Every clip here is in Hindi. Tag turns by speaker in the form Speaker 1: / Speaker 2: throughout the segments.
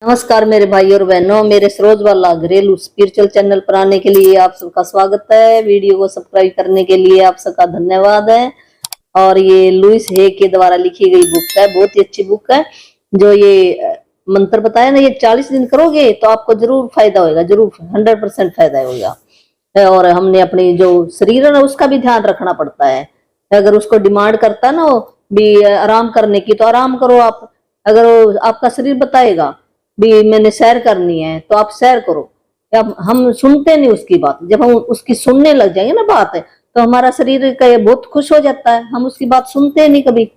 Speaker 1: नमस्कार मेरे भाई और बहनों, मेरे सरोज वाला घरेलू स्पिरिचुअल चैनल पर आने के लिए आप सबका स्वागत है। वीडियो को सब्सक्राइब करने के लिए आप सबका धन्यवाद है। और ये लुइस हे के द्वारा लिखी गई बुक है, बहुत ही अच्छी बुक है। जो ये मंत्र बताया ना, ये 40 दिन करोगे तो आपको जरूर फायदा होगा, जरूर 100% फायदा होगा। और हमने अपनी जो शरीर है ना, उसका भी ध्यान रखना पड़ता है। अगर उसको डिमांड करता है ना वो भी आराम करने की, तो आराम करो आप। अगर आपका शरीर बताएगा भी मैंने सैर करनी है, तो आप सैर करो। अब हम सुनते नहीं उसकी बात, जब हम उसकी सुनने लग जाएंगे ना बात है, तो हमारा शरीर का ये बहुत खुश हो जाता है। हम उसकी बात सुनते नहीं कभी,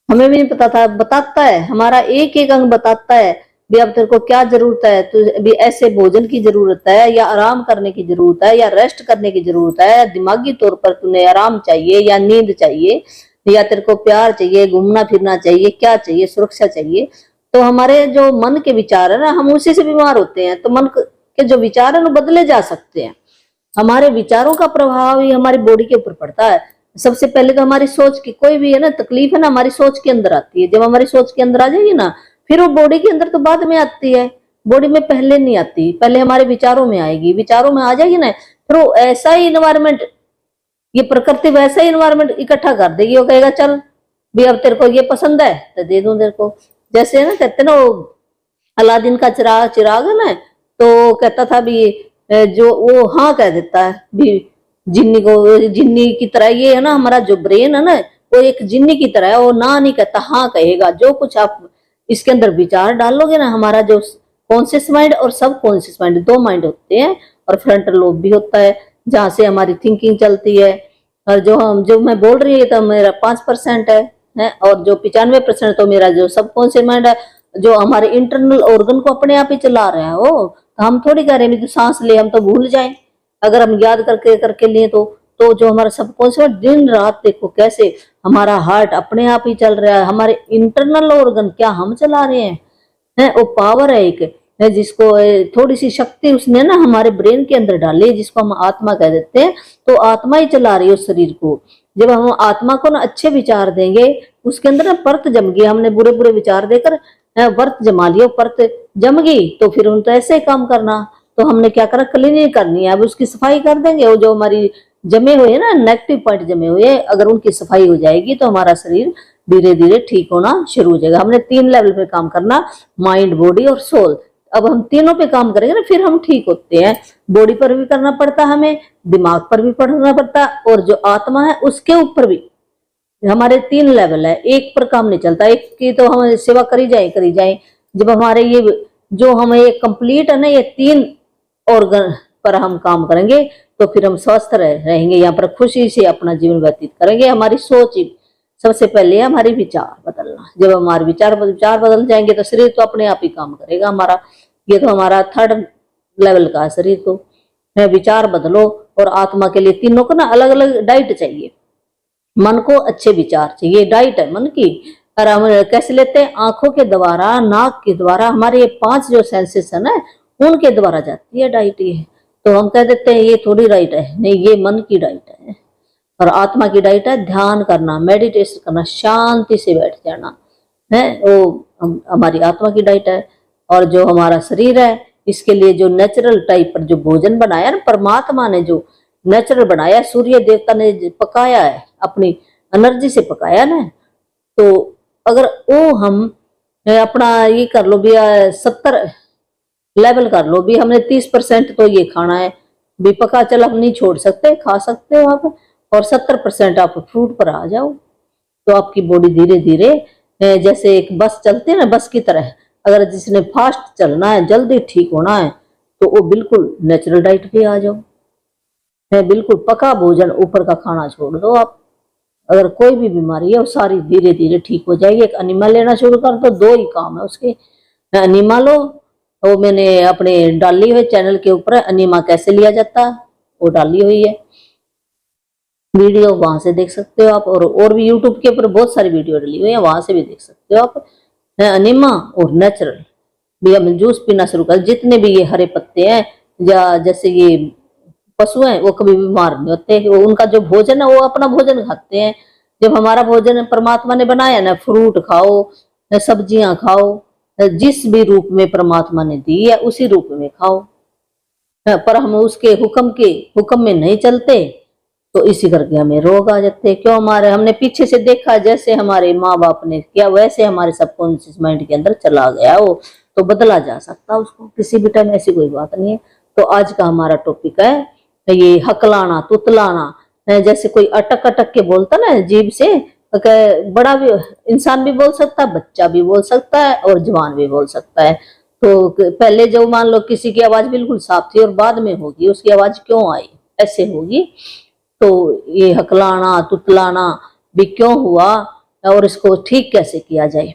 Speaker 1: हमें भी नहीं पता था, बताता है, हमारा एक एक अंग बताता है भी अब तेरे को क्या जरूरत है, तो भी ऐसे भोजन की जरूरत है, या आराम करने की जरूरत है, या रेस्ट करने की जरूरत है, या दिमागी तौर पर तुम्हें आराम चाहिए, या नींद चाहिए, या तेरे को प्यार चाहिए, घूमना फिरना चाहिए, क्या चाहिए, सुरक्षा चाहिए। तो हमारे जो मन के विचार है ना, हम उसी से बीमार होते हैं। तो मन के जो विचार है ना बदले जा सकते हैं। हमारे विचारों का प्रभाव ही हमारी बॉडी के ऊपर पड़ता है। सबसे पहले तो हमारी सोच की, कोई भी है ना तकलीफ है ना, हमारी सोच के अंदर आती है। जब हमारी सोच के अंदर आ जाएगी ना, फिर वो बॉडी के अंदर तो बाद में आती है, बॉडी में पहले नहीं आती, पहले हमारे विचारों में आएगी। विचारों में आ जाएगी ना, फिर वो ऐसा ही इन्वायरमेंट, ये प्रकृति वैसा ही इन्वायरमेंट इकट्ठा कर देगी। वो कहेगा चल भी अब तेरे को ये पसंद है तो दे दूं तेरे को। जैसे ना कहते ना वो अलादीन का चिराग चिराग है ना, तो कहता था भी जो वो हाँ कह देता है भी जिन्नी को, जिन्नी की तरह ये है ना, हमारा जो ब्रेन है ना वो एक जिन्नी की तरह है। वो ना नहीं कहता, हाँ कहेगा। जो कुछ आप इसके अंदर विचार डालोगे ना, हमारा जो कॉन्शियस माइंड और सब कॉन्शियस माइंड, दो माइंड होते हैं, और फ्रंटल लोब भी होता है जहां से हमारी थिंकिंग चलती है। और जो मैं बोल रही है तो मेरा 5% है, और जो 95% तो मेरा जो सब कॉन्शियस माइंड है, जो हमारे इंटरनल ऑर्गन को अपने आप ही चला रहा है। वो तो हम थोड़ी कह रहे हैं तो सांस ले, हम तो भूल जाएं अगर हम याद करके करके लिए तो जो हमारा सबकॉन्शियस दिन रात देखो कैसे हमारा हार्ट अपने आप ही चल रहा है। हमारे इंटरनल ऑर्गन क्या हम चला रहे हैं, वो पावर है एक है, जिसको थोड़ी सी शक्ति उसने ना हमारे ब्रेन के अंदर डाली, जिसको हम आत्मा कह देते हैं। तो आत्मा ही चला रही है उस शरीर को। जब हम आत्मा को ना अच्छे विचार देंगे, उसके अंदर ना परत जम गई, हमने बुरे बुरे विचार देकर वर्त जमा लिया, परत जम गई, तो फिर उन तो ऐसे ही काम करना। तो हमने क्या करा, क्लीनिंग करनी है, अब उसकी सफाई कर देंगे। वो जो हमारी जमे हुए ना नेगेटिव पॉइंट जमे हुए, अगर उनकी सफाई हो जाएगी तो हमारा शरीर धीरे धीरे ठीक होना शुरू हो जाएगा। हमने 3 लेवल पे काम करना, माइंड, बॉडी और सोल। अब हम तीनों पे काम करेंगे ना, फिर हम ठीक होते हैं। बॉडी पर भी करना पड़ता है हमें, दिमाग पर भी करना पड़ता है, और जो आत्मा है उसके ऊपर भी। हमारे 3 लेवल है, एक पर काम नहीं चलता। एक की तो हम सेवा करी जाए। जब हमारे ये जो हमें ये कंप्लीट है ना, ये 3 ऑर्गन पर हम काम करेंगे, तो फिर हम स्वस्थ रहेंगे, यहाँ पर खुशी से अपना जीवन व्यतीत करेंगे। हमारी सोच सबसे पहले हमारे विचार बदलना। जब हमारे विचार बदल जाएंगे तो शरीर तो अपने आप ही काम करेगा हमारा। ये तो हमारा 3rd लेवल का शरीर। तो विचार बदलो, और आत्मा के लिए तीनों को ना अलग अलग डाइट चाहिए। मन को अच्छे विचार चाहिए, डाइट है मन की। और हम कैसे लेते हैं, आंखों के द्वारा, नाक के द्वारा, हमारे ये 5 जो सेंसेस है ना, उनके द्वारा जाती है डाइट ये। तो हम कह देते हैं ये थोड़ी डाइट है, नहीं, ये मन की डाइट है। और आत्मा की डाइट है ध्यान करना, मेडिटेशन करना, शांति से बैठ जाना है, वो हमारी आत्मा की डाइट है। और जो हमारा शरीर है, इसके लिए जो नेचुरल टाइप पर जो भोजन बनाया ना, परमात्मा ने जो नेचुरल बनाया, सूर्य देवता ने पकाया है, अपनी एनर्जी से पकाया ना। तो अगर वो हम अपना ये कर लो भी 70 लेवल कर लो भी, हमने 30% तो ये खाना है भी पका, चल हम नहीं छोड़ सकते, खा सकते हो आप, और 70% आप फ्रूट पर आ जाओ। तो आपकी बॉडी धीरे धीरे जैसे एक बस चलती है ना, बस की तरह, अगर जिसने फास्ट चलना है, जल्दी ठीक होना है, तो वो बिल्कुल नेचुरल डाइट पे आ जाओ। है बिल्कुल पका भोजन, ऊपर का खाना छोड़ दो आप। अगर कोई भी बीमारी है वो सारी धीरे धीरे ठीक हो जाएगी। एक अनिमा लेना शुरू कर दो, 2 ही काम है उसके। अनिमा लो, वो मैंने अपने डाली हुई चैनल के ऊपर अनिमा कैसे लिया जाता है वो डाली हुई है वीडियो, वहां से देख सकते हो आप। और भी यूट्यूब के ऊपर बहुत सारी वीडियो डाली हुई है, वहां से भी देख सकते हो आप। अनिमा और नेचुरल भी हम जूस पीना शुरू कर। जितने भी ये हरे पत्ते हैं, या जैसे ये पशु हैं, वो कभी बीमार नहीं होते। उनका जो भोजन है वो अपना भोजन खाते हैं। जब हमारा भोजन परमात्मा ने बनाया ना, फ्रूट खाओ, सब्जियां खाओ, जिस भी रूप में परमात्मा ने दी है उसी रूप में खाओ, पर हम उसके हुक्म में नहीं चलते तो इसी करके हमें रोग आ जाते हैं। क्यों? हमारे हमने पीछे से देखा, जैसे हमारे माँ बाप ने किया वैसे हमारे सबकॉन्शियस माइंड के अंदर चला गया वो, तो बदला जा सकता है उसको किसी भी टाइम, ऐसी कोई बात नहीं है। तो आज का हमारा टॉपिक है ये हकलाना तुतलाना। जैसे कोई अटक अटक के बोलता ना जीभ से, बड़ा भी इंसान भी बोल सकता है, बच्चा भी बोल सकता है और जवान भी बोल सकता है। तो पहले जो मान लो किसी की आवाज बिल्कुल साफ थी और बाद में होगी उसकी आवाज क्यों आई, ऐसे होगी। तो ये हकलाना तुतलाना भी क्यों हुआ और इसको ठीक कैसे किया जाए,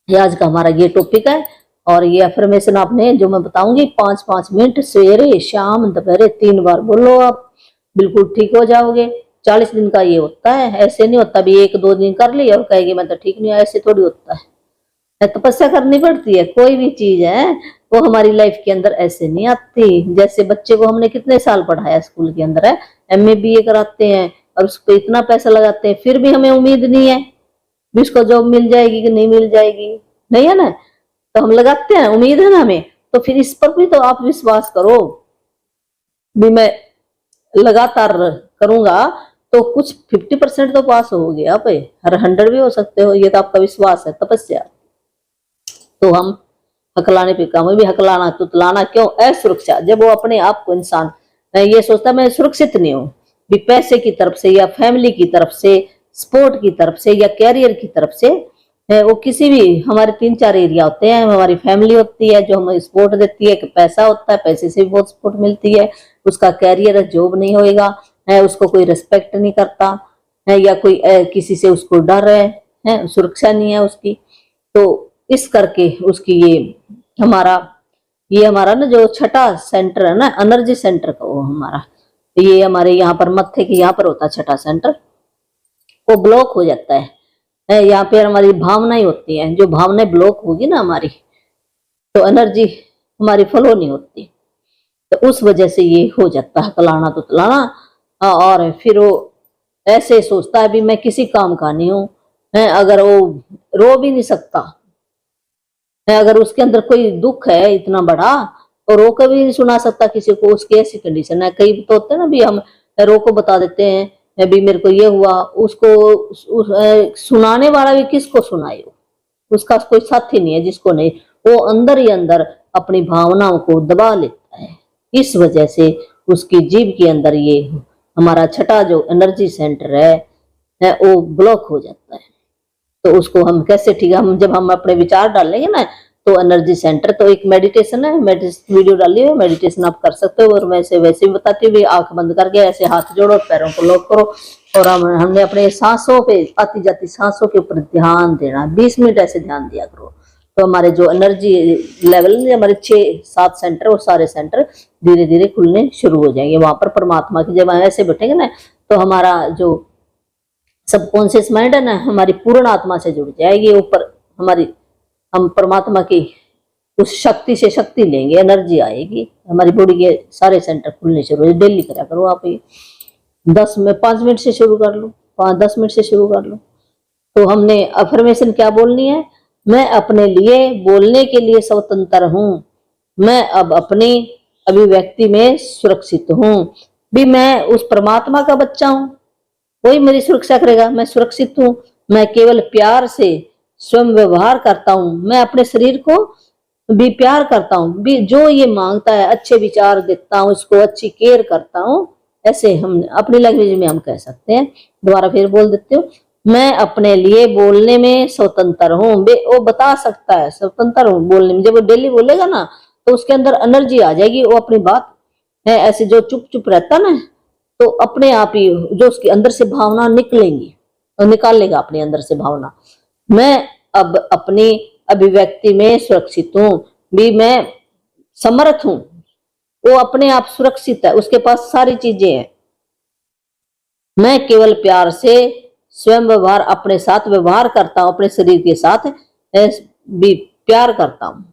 Speaker 1: ये आज का हमारा ये टॉपिक है। और ये अफर्मेशन आपने जो मैं बताऊंगी 5-5 मिनट सवेरे शाम दोपहर 3 बार बोलो, आप बिल्कुल ठीक हो जाओगे। 40 दिन का ये होता है, ऐसे नहीं होता भी 1-2 दिन कर ली और कहेगी मैं तो ठीक नहीं, ऐसे थोड़ी होता है। तपस्या करनी पड़ती है, कोई भी चीज है वो हमारी लाइफ के अंदर ऐसे नहीं आती। जैसे बच्चे को हमने कितने साल पढ़ाया स्कूल के अंदर है, MA BA कराते हैं और उसको इतना पैसा लगाते हैं, फिर भी हमें उम्मीद नहीं है भी उसको जॉब मिल जाएगी कि नहीं मिल जाएगी, नहीं है ना। तो हम लगाते हैं, उम्मीद है ना हमें, तो फिर इस पर भी तो आप विश्वास करो भी मैं लगातार करूंगा तो कुछ 50% तो पास हो गया, आप हर 100 भी हो सकते हो, ये तो आपका विश्वास है, तपस्या। तो हम हकलाने पे काम भी हकलाना तुतलाना क्यों, असुरक्षा। जब वो अपने आप को इंसान ये सोचता मैं सुरक्षित नहीं हूँ भी पैसे की तरफ से या फैमिली की तरफ से, स्पोर्ट की तरफ से या कैरियर की तरफ से, वो किसी भी हमारे 3-4 एरिया होते हैं। हमारी फैमिली होती है जो हमें सपोर्ट देती है, कि पैसा होता है, पैसे से भी बहुत सपोर्ट मिलती है। उसका कैरियर जॉब नहीं होएगा, उसको कोई रिस्पेक्ट नहीं करता है, या कोई किसी से उसको डर है, सुरक्षा नहीं है उसकी। तो इस करके उसकी ये हमारा ना जो छठा सेंटर है ना, एनर्जी सेंटर का, वो हमारा ये हमारे यहाँ पर मत्थे के यहाँ पर होता है छठा सेंटर, वो ब्लॉक हो जाता है। यहाँ पे हमारी भावनाएं होती हैं, जो भावनाएं ब्लॉक होगी ना हमारी, तो एनर्जी हमारी फ्लो नहीं होती। तो उस वजह से ये हो जाता है हकलाना तुतलाना। और फिर वो ऐसे सोचता है भी मैं किसी काम का नहीं हूँ, अगर वो रो भी नहीं सकता है, अगर उसके अंदर कोई दुख है इतना बड़ा तो रो के भी नहीं सुना सकता किसी को, उसकी ऐसी कंडीशन है। कई तो होते हैं ना भी हम रो को बता देते हैं भी मेरे को ये हुआ, उसको सुनाने वाला भी किसको सुनाए, उसका कोई साथी नहीं है जिसको नहीं, वो अंदर ही अंदर अपनी भावनाओं को दबा लेता है। इस वजह से उसकी जीभ के अंदर ये हमारा छठा जो एनर्जी सेंटर है वो ब्लॉक हो जाता है। तो उसको हम कैसे ठीक है, हम जब हम अपने विचार डालेंगे ना, तो एनर्जी सेंटर तो एक मेडिटेशन है, मेडिटेशन वीडियो डाली है, मेडिटेशन आप कर सकते हो। और वैसे वैसे भी बताती हुई आंख बंद करके ऐसे हाथ जोड़ो, पैरों को लॉक करो और हमने अपने सांसों पे, आती जाती सांसों के ऊपर ध्यान देना, 20 मिनट ऐसे ध्यान दिया करो। तो हमारे जो एनर्जी लेवल हमारे 6-7 सेंटर, वो सारे सेंटर धीरे धीरे खुलने शुरू हो जाएंगे। वहां पर परमात्मा की जब ऐसे बैठेंगे ना, तो हमारा जो सबकॉन्शियस माइंड है ना, हमारी पूर्ण आत्मा से जुड़ जाएगी ऊपर, हम परमात्मा की उस शक्ति से शक्ति लेंगे, एनर्जी आएगी, हमारी बॉडी के सारे सेंटर खुलने शुरू हो। डेली करा करो आप, ये 5 मिनट से शुरू कर लो, 5-10 मिनट से शुरू कर लो। तो हमने अफर्मेशन क्या बोलनी है, मैं अपने लिए बोलने के लिए स्वतंत्र हूँ, मैं अब अपनी अभिव्यक्ति में सुरक्षित हूँ भी, मैं उस परमात्मा का बच्चा हूँ, कोई मेरी सुरक्षा करेगा, मैं सुरक्षित हूँ। मैं केवल प्यार से स्वयं व्यवहार करता हूँ, मैं अपने शरीर को भी प्यार करता हूँ भी, जो ये मांगता है अच्छे विचार देता हूँ, इसको अच्छी केयर करता हूँ। ऐसे हम अपनी लैंग्वेज में हम कह सकते हैं। दोबारा फिर बोल देते हो, मैं अपने लिए बोलने में स्वतंत्र हूँ। वो बता सकता है स्वतंत्र हूँ बोलने में, जब वो डेली बोलेगा ना तो उसके अंदर एनर्जी आ जाएगी, वो अपनी बात है। ऐसे जो चुप चुप रहता ना, तो अपने आप ही जो उसके अंदर से भावना निकलेंगी और निकाल लेगा अपने अंदर से भावना। मैं अब अपनी अभिव्यक्ति में सुरक्षित हूँ भी, मैं समर्थ हूँ, वो अपने आप सुरक्षित है, उसके पास सारी चीजें हैं। मैं केवल प्यार से स्वयं व्यवहार, अपने साथ व्यवहार करता हूँ, अपने शरीर के साथ भी प्यार करता हूँ,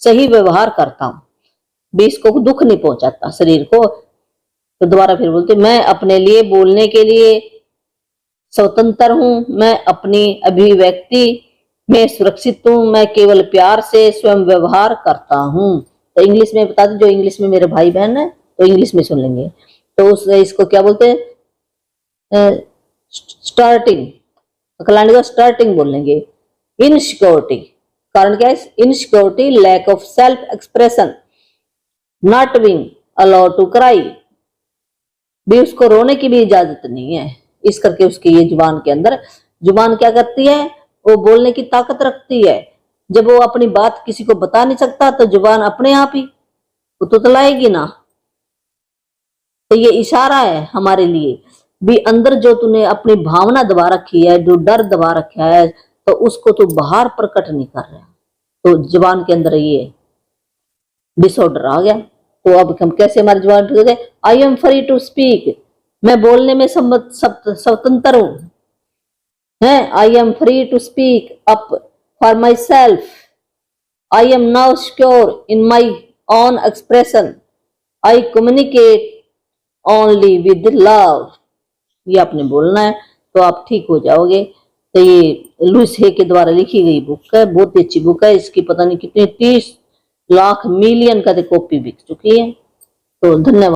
Speaker 1: सही व्यवहार करता हूँ भी, इसको दुख नहीं पहुंचाता शरीर को। तो दोबारा फिर बोलते, मैं अपने लिए बोलने के लिए स्वतंत्र हूँ, मैं अपनी अभिव्यक्ति मैं सुरक्षित हूँ, मैं केवल प्यार से स्वयं व्यवहार करता हूँ। तो इंग्लिश में बता दो, जो इंग्लिश में मेरे भाई बहन है तो इंग्लिश में सुन लेंगे। तो इसको क्या बोलते हैं? स्टार्टिंग, अकलांडी को स्टार्टिंग बोल लेंगे। इनसिक्योरिटी, कारण क्या है? Insecurity, lack of self expression, not being allowed to cry, भी उसको रोने की भी इजाजत नहीं है। इस करके उसकी ये जुबान के अंदर, जुबान क्या करती है? वो बोलने की ताकत रखती है। जब वो अपनी बात किसी को बता नहीं सकता तो जुबान अपने आप ही वो तुतलाएगी ना। तो ये इशारा है हमारे लिए भी, अंदर जो तूने अपनी भावना दबा रखी है, जो डर दबा रखा है, तो उसको तू बाहर प्रकट नहीं कर रहा। तो जुबान के अंदर ये डिसऑर्डर आ गया। तो अब हम कैसे हमारी जुबान ठीक है? I am free to speak, मैं बोलने में स्वतंत्र हूं। है, I am free to speak up for myself, I am now secure in my own expression, I communicate only with love. ये आपने बोलना है तो आप ठीक हो जाओगे। तो ये लुइस हे के द्वारा लिखी गई बुक है, बहुत ही अच्छी बुक है। इसकी पता नहीं कितने 30 लाख मिलियन का कॉपी बिक चुकी है। तो धन्यवाद।